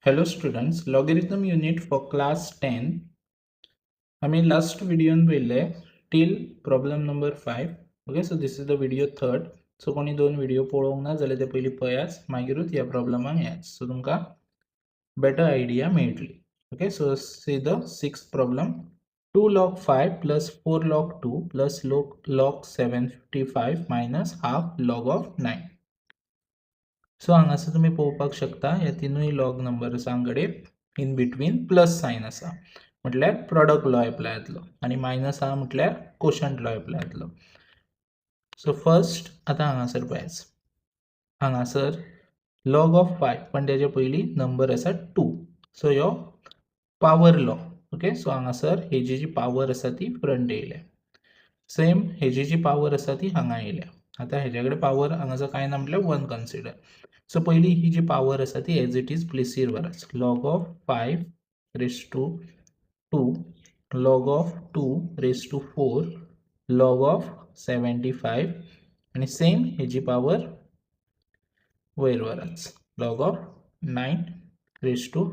Hello students, logarithm unit for class 10. आम्ही last video पहिले till problem number 5. Okay, so this is the video third. So कोणी दोन video पळोवंक ना जाल्यार ते पयली पळयात मागीरूच ह्या प्रॉब्लेमाक येयात. So तुमका better idea मेळटली. Okay, so see the sixth problem. 2 log 5 plus 4 log 2 plus log 755 minus half log of 9. So हांगासर तुम्ही पळोवपाक शकता ह्या तिनूय लॉग नंबर आसा हांगकडे इन बिटवीन प्लस साइन आसा म्हटल्यार प्रोडक्ट लॉ एप्लाय जातलो आणि मायनस आहा म्हटल्यार कोशंट लॉ एप्लाय जातलो. सो फर्स्ट आता हांगासर पळयात हांगासर लॉग ऑफ 5 पण त्याच्या पयली नंबर आसा 2. सो ह्यो पावर लॉ. ओके, सो हांगासर हेजी जी पावर आसा ती फ्रंट येयल्या. सेम हेजी जी पावर आसा ती हांगा येयल्या. आता हेच्याकडे पावर हांगासर काय ना म्हटल्यार 1 कन्सिडर. सो पहली ही जी पावर आसा ती एज इट इज प्लेसीर वराच. Log of 5 raise to 2 log of 2 raise to 4 log of 75 आणि सेम हेजी पावर वयर वराच log of 9 raise to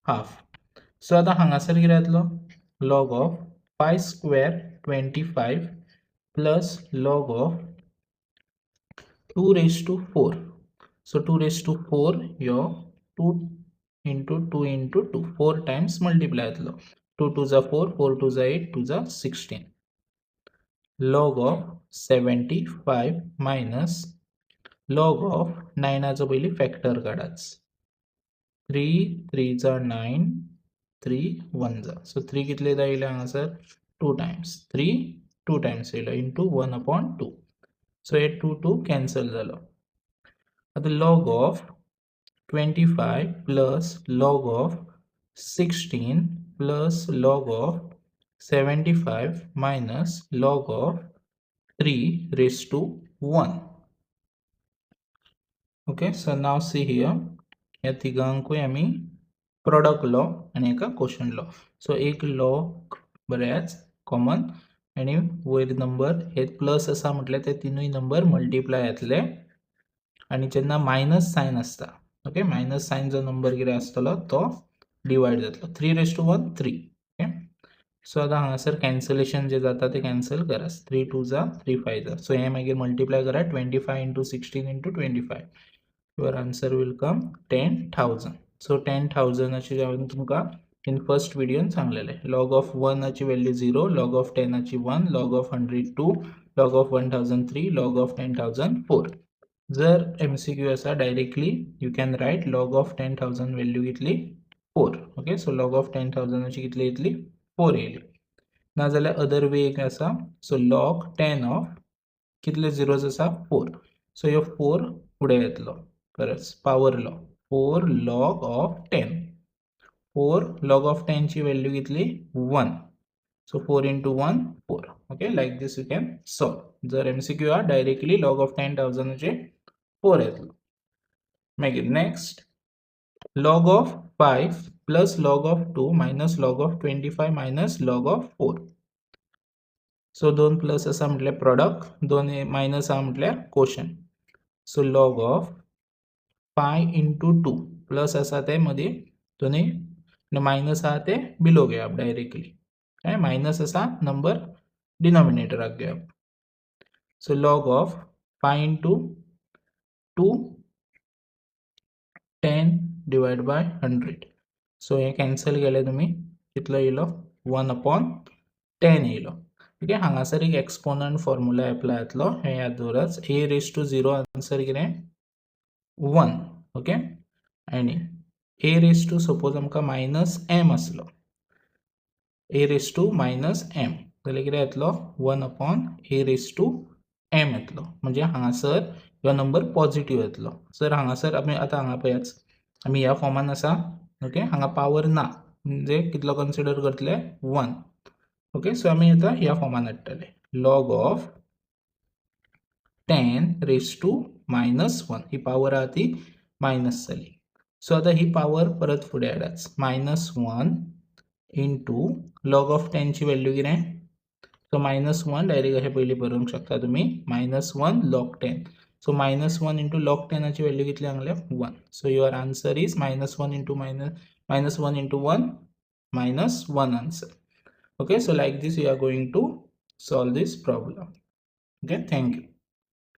half. So आता हांगासर कितें जातलो log of 5 square 25 plus log of 2 raise to 4. So 2 raised to 4 your 2 into 2 into 2 4 times multiply 2 to the 4 4 to the 8 to the 16 log of 75 minus log of 9 as a पहिली factor काढाच 3 3 चा 9 3 1 जा. So 3 कितले जायले हांगासर 2 times 3 2 times येयलो into 1 upon 2. So हे 2 2 cancel जालो. आता log of 25 plus log of 16 plus log of 75 minus log of 3 raised to 1. Okay, so now see here या तिगांकूय आम्ही प्रोडक्ट लॉ आणि एका क्वेश्चन लॉ. सो एक लॉ बऱ्याच कॉमन आणि वयर नंबर हे प्लस आसा म्हटल्यार ते तिनूय नंबर मल्टिप्लाय जातले आणि जेन्ना मायनस साइन असता. ओके, मायनस साइन जो नंबर कितें आसतलो तो डिवाइड जातलो 3 raised to 1 3. ओके, सो आता हांगासर कॅन्सलेशन जे जाता ते कॅन्सल करास 3 2 जा 3 5 जा. सो हे मागीर मल्टिप्लाय करा 25 into 16 into 25. Your answer will come 10,000. So 10,000 ची हांवें तुमकां इन फर्स्ट व्हिडिओन सांगलेले लॉग ऑफ 1 ची व्हॅल्यू 0 लॉग ऑफ 10 ची 1 log of 100 2 log of 1000 3 log of 10,000 4. जर MCQ असा directly you can write log of 10,000 value घेतली 4. ओके, सो लॉग ऑफ 10,000 ची कितली येतली 4 येयली. ना जाल्यार अदर वे एक आसा. सो लॉग 10 ऑफ कितले झिरोज आसा 4. सो ह्यो 4 फुडें येतलो परत power law 4 log of 10. 4 log of 10 ची व्हॅल्यू कितली 1. So 4 into 1 4. Okay, like this you can solve. जर MCQ हा डायरेक्टली लॉग ऑफ 10,000 चे 4 येतलो. मागीर next log of 5 plus log of 2 minus log of 25 minus log of 4. So दोन plus आसा म्हटल्यार प्रोडक्ट दोन मायनस आहा म्हटल्यार question. So log of 5 into 2 plus आसा ते मदीं दोन्ही मायनस आहा ते बिलो घेवप डायरेक्टली. काय मायनस आसा नंबर डिनॉमिनेटराक घेवप. So log of 5 into 2 10 divided by 100. So हे कॅन्सल केले तुम्ही कितलो येयलो 1 upon 10 येयलो. ओके, हांगासर एक एक्सपोनंट फॉर्म्युला एप्लाय जातलो हे याद दवराच. a raised to 0 आन्सर कितें 1. ओके, आणि a raised to सपोज आमकां मायनस m आसलो a raised to minus m जाल्यार कितें येतलो 1 upon a raised to m येतलो. म्हणजे हांगासर ह्यो नंबर पॉझिटिव्ह येतलो. सर हांगासर आमी आतां हांगा पळयात आमी ह्या फॉर्मान आसा. ओके, हांगा पावर ना म्हणजे कितलो कन्सिडर करतले 1. ओके, सो आमी आतां ह्या फॉर्मान हाडटले log of 10 raise to minus 1. ही पावर आहा ती मायनस जाली. सो आता ही पावर परत फुडें हाडाच -1 इंटू लॉग ऑफ 10 ची व्हॅल्यू कितें. सो -1 डायरेक्ट अशें पयलीं बरोवंक शकता तुम्ही -1 log 10. So minus 1 into log 10 ची व्हॅल्यू किती आणल्या 1. So your answer is minus 1 into minus 1 into 1 minus 1 answer. Okay, so like this we are going to solve this problem. Okay, thank you.